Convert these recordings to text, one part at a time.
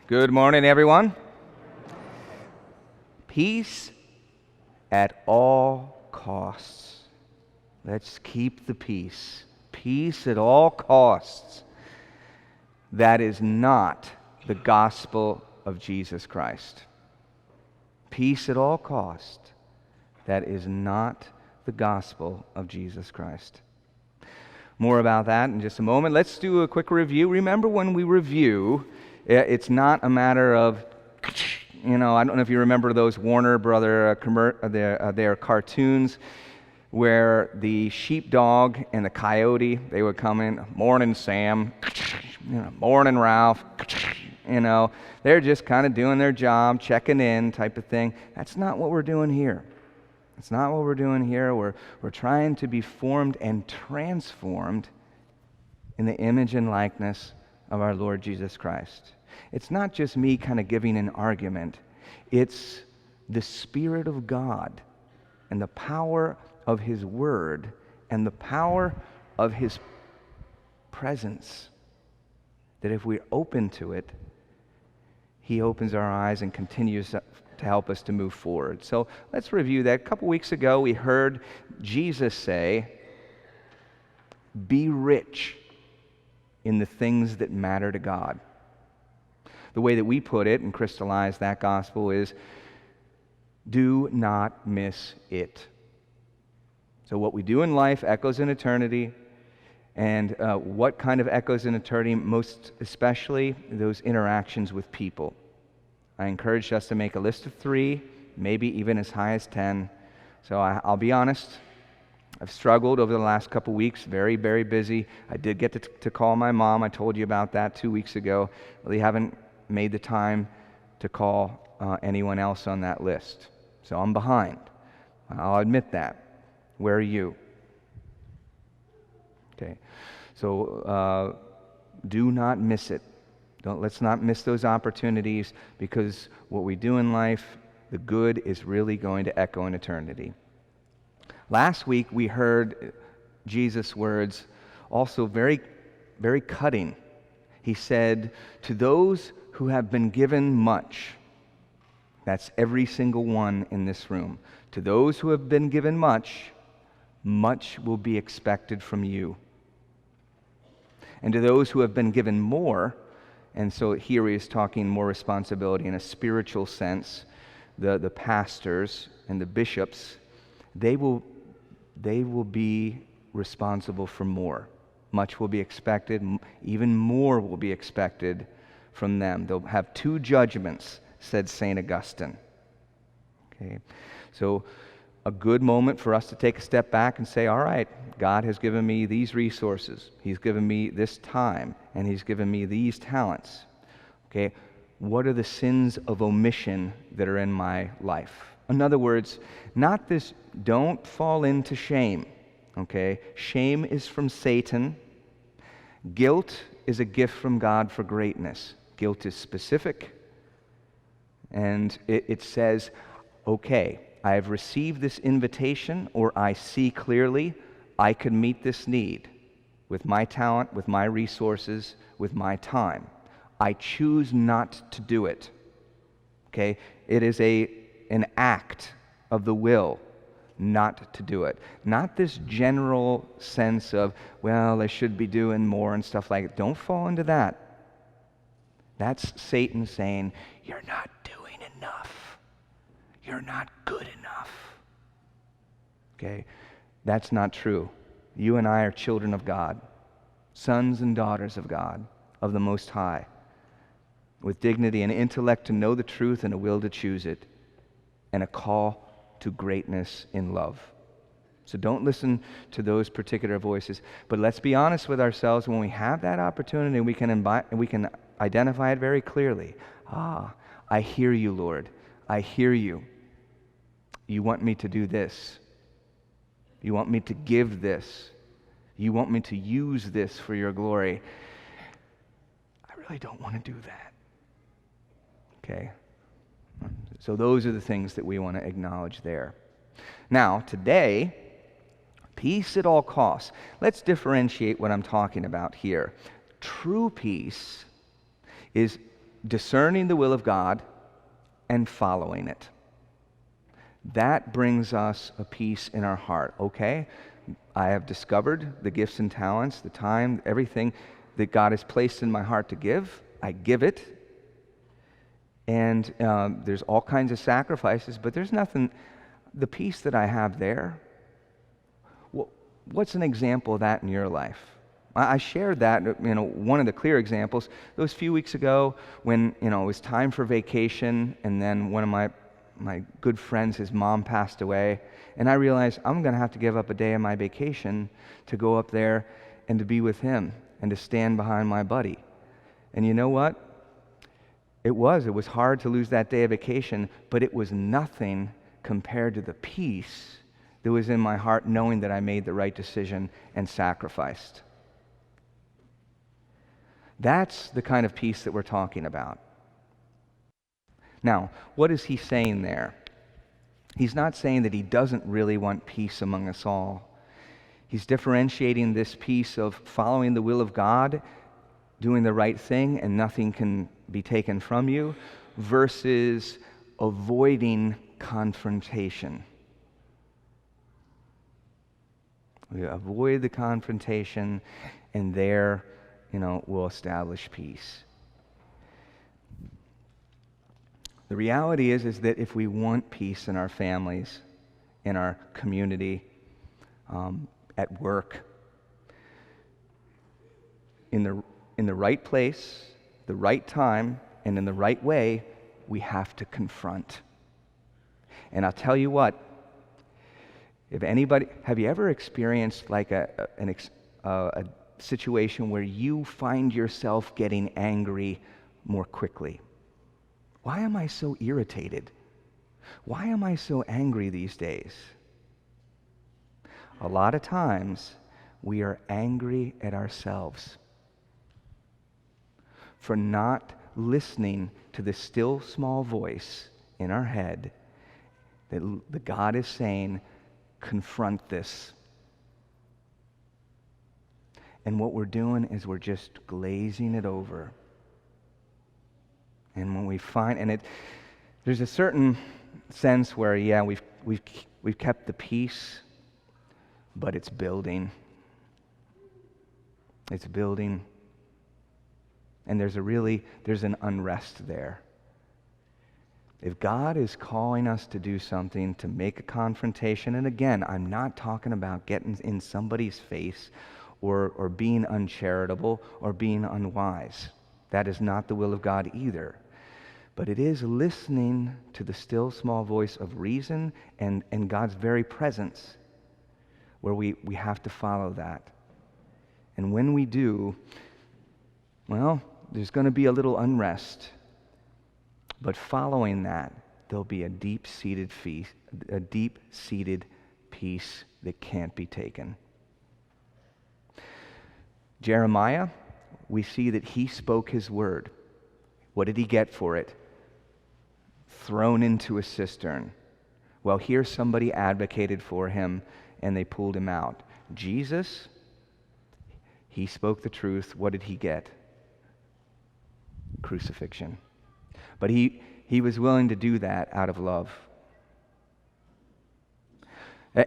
Good morning, everyone. Peace at all costs. Let's keep the peace. Peace at all costs. That is not the gospel of Jesus Christ. Peace at all costs. That is not the gospel of Jesus Christ. More about that in just a moment. Let's do a quick review. Remember, when we review, it's not a matter of, I don't know if you remember those Warner Brother their cartoons where the sheepdog and the coyote, they would come in, morning Sam, morning Ralph, they're just kind of doing their job, checking in type of thing. That's not what we're doing here. It's not what we're doing here. We're trying to be formed and transformed in the image and likeness of our Lord Jesus Christ. It's not just me kind of giving an argument. It's the Spirit of God and the power of His Word and the power of His presence, that if we're open to it, He opens our eyes and continues to help us to move forward. So let's review that. A couple weeks ago, we heard Jesus say, "Be rich in the things that matter to God." The way that we put it and crystallize that gospel is, do not miss it. So what we do in life echoes in eternity. And what kind of echoes in eternity? Most especially those interactions with people. I encouraged us to make a list of 3, maybe even as high as 10. So I'll be honest, I've struggled over the last couple weeks, very, very busy. I did get to call my mom. I told you about that 2 weeks ago. Really haven't made the time to call anyone else on that list. So I'm behind. I'll admit that. Where are you? Okay. So do not miss it. Let's not miss those opportunities, because what we do in life, the good is really going to echo in eternity. Last week we heard Jesus' words, also very, very cutting. He said, "To those who have been given much," that's every single one in this room, "to those who have been given much, much will be expected from you. And to those who have been given more," and so here he is talking more responsibility in a spiritual sense, the pastors and the bishops, they will be responsible for more. Much will be expected, even more will be expected from them. They'll have 2 judgments, said St. Augustine. Okay, so a good moment for us to take a step back and say, all right, God has given me these resources. He's given me this time, and He's given me these talents. Okay, what are the sins of omission that are in my life? In other words, not this, don't fall into shame. Okay, shame is from Satan. Guilt is a gift from God for greatness. Guilt is specific, and it says, okay, I have received this invitation, or I see clearly I can meet this need with my talent, with my resources, with my time. I choose not to do it. Okay? It is an act of the will not to do it. Not this general sense of, well, I should be doing more and stuff like that. Don't fall into that. That's Satan saying, you're not doing enough. You're not good enough. Okay? That's not true. You and I are children of God, sons and daughters of God, of the Most High, with dignity and intellect to know the truth and a will to choose it, and a call to greatness in love. So don't listen to those particular voices. But let's be honest with ourselves. When we have that opportunity, we can identify it very clearly. I hear you, Lord. I hear you. You want me to do this. You want me to give this. You want me to use this for your glory. I really don't want to do that. Okay? So those are the things that we want to acknowledge there. Now, today, peace at all costs. Let's differentiate what I'm talking about here. True peace is discerning the will of God and following it. That brings us a peace in our heart. Okay, I have discovered the gifts and talents, the time, everything that God has placed in my heart to give. I give it. And there's all kinds of sacrifices, but there's nothing, the peace that I have there. What's an example of that in your life? I shared that, one of the clear examples, those few weeks ago when, it was time for vacation, and then one of my good friends, his mom passed away, and I realized I'm going to have to give up a day of my vacation to go up there and to be with him and to stand behind my buddy. And you know what? It was hard to lose that day of vacation, but it was nothing compared to the peace that was in my heart, knowing that I made the right decision and sacrificed. That's the kind of peace that we're talking about. Now, what is he saying there? He's not saying that he doesn't really want peace among us all. He's differentiating this peace of following the will of God, doing the right thing, and nothing can be taken from you, versus avoiding confrontation. We avoid the confrontation, and there, we'll establish peace. The reality is that if we want peace in our families, in our community, at work, in the right place, the right time, and in the right way, we have to confront. And I'll tell you what, have you ever experienced like a situation where you find yourself getting angry more quickly? Why am I so irritated? Why am I so angry these days? A lot of times, we are angry at ourselves for not listening to the still small voice in our head that God is saying, confront this. And what we're doing is we're just glazing it over. And when we find, there's a certain sense where, we've kept the peace, but it's building. It's building. And there's an unrest there. If God is calling us to do something, to make a confrontation, and again, I'm not talking about getting in somebody's face or being uncharitable or being unwise. That is not the will of God either. But it is listening to the still small voice of reason and God's very presence where we have to follow that. And when we do, there's going to be a little unrest. But following that, there'll be a deep-seated peace that can't be taken. Jeremiah, we see that he spoke his word. What did he get for it? Thrown into a cistern. Well, here somebody advocated for him and they pulled him out. Jesus, he spoke the truth. What did he get? Crucifixion. But he was willing to do that out of love.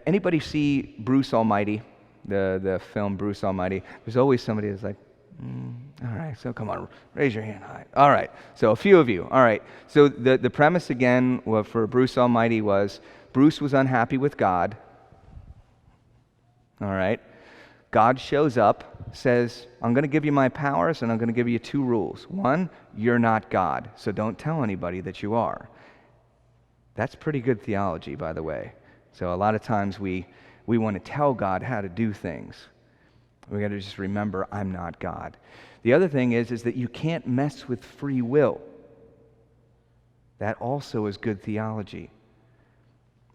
Anybody see Bruce Almighty, the film Bruce Almighty? There's always somebody that's like, all right, so come on, raise your hand high. All right, so a few of you. All right, so the premise again for Bruce Almighty was Bruce was unhappy with God. All right, God shows up, says, I'm going to give you my powers and I'm going to give you 2 rules. 1, you're not God, so don't tell anybody that you are. That's pretty good theology, by the way. So a lot of times we want to tell God how to do things. We got to just remember, I'm not God. The other thing is that you can't mess with free will. That also is good theology.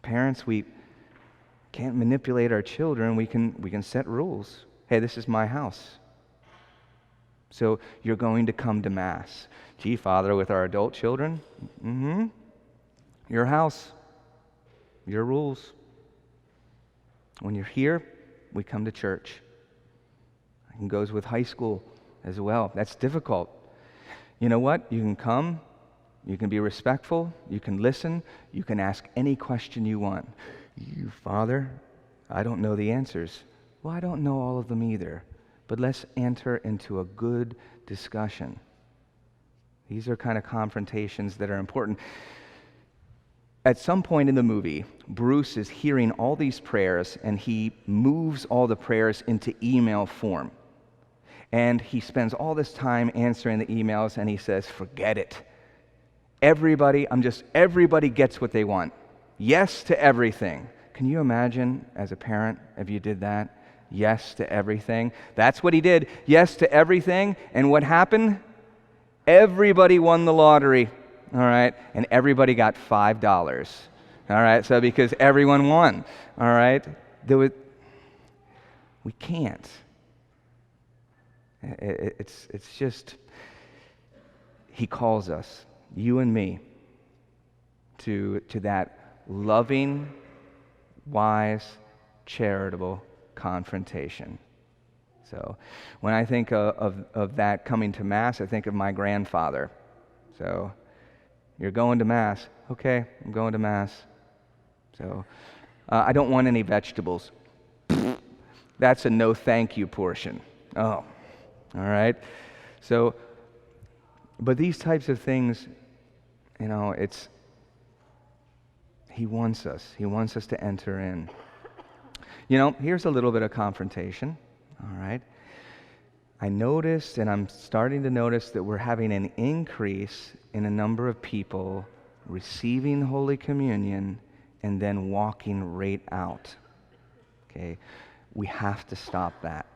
Parents, we can't manipulate our children. We can set rules. Hey, this is my house. So you're going to come to Mass. Gee, Father, with our adult children, your house, your rules. When you're here, we come to church. It goes with high school as well. That's difficult. You know what? You can come, you can be respectful, you can listen, you can ask any question you want. You, Father, I don't know the answers. Well, I don't know all of them either, but let's enter into a good discussion. These are kind of confrontations that are important. At some point in the movie, Bruce is hearing all these prayers, and he moves all the prayers into email form. And he spends all this time answering the emails, and he says, forget it. Everybody gets what they want. Yes to everything. Can you imagine as a parent if you did that? Yes to everything. That's what he did. Yes to everything. And what happened? Everybody won the lottery. All right? And everybody got $5. All right? So because everyone won. All right? We can't. It's just, he calls us, you and me, to that loving, wise, charitable confrontation. So when I think of that coming to Mass, I think of my grandfather. So, you're going to Mass. Okay, I'm going to Mass. So, I don't want any vegetables. That's a no thank you portion. Oh, all right. So, but these types of things, he wants us to enter in. Here's a little bit of confrontation, all right? I noticed, and I'm starting to notice, that we're having an increase in a number of people receiving Holy Communion and then walking right out, okay? We have to stop that.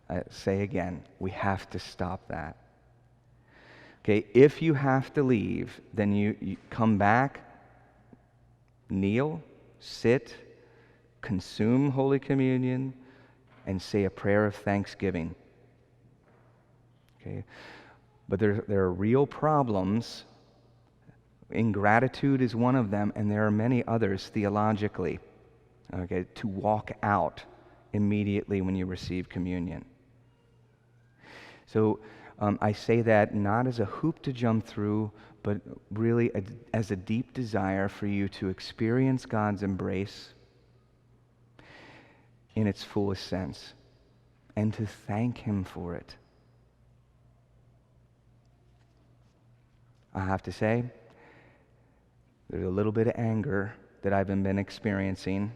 I say again, we have to stop that. Okay, if you have to leave, then you come back, kneel, sit, consume Holy Communion, and say a prayer of thanksgiving. Okay, but there are real problems. Ingratitude is one of them, and there are many others theologically. Okay, to walk out immediately when you receive communion. So I say that not as a hoop to jump through, but really as a deep desire for you to experience God's embrace in its fullest sense and to thank Him for it. I have to say, there's a little bit of anger that I've been experiencing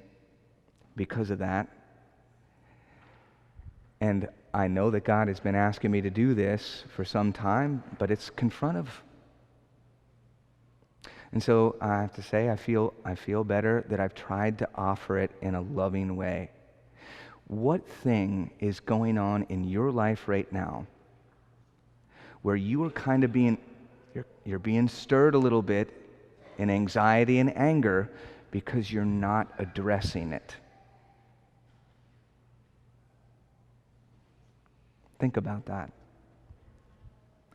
because of that. And I know that God has been asking me to do this for some time, but it's confrontive. And so I have to say, I feel better that I've tried to offer it in a loving way. What thing is going on in your life right now where you are kind of you're being stirred a little bit in anxiety and anger because you're not addressing it? Think about that.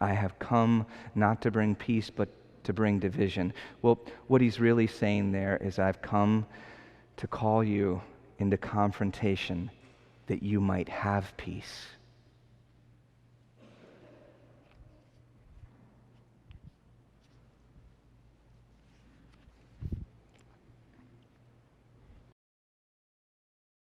I have come not to bring peace, but to bring division. Well, what he's really saying there is, I've come to call you into confrontation that you might have peace.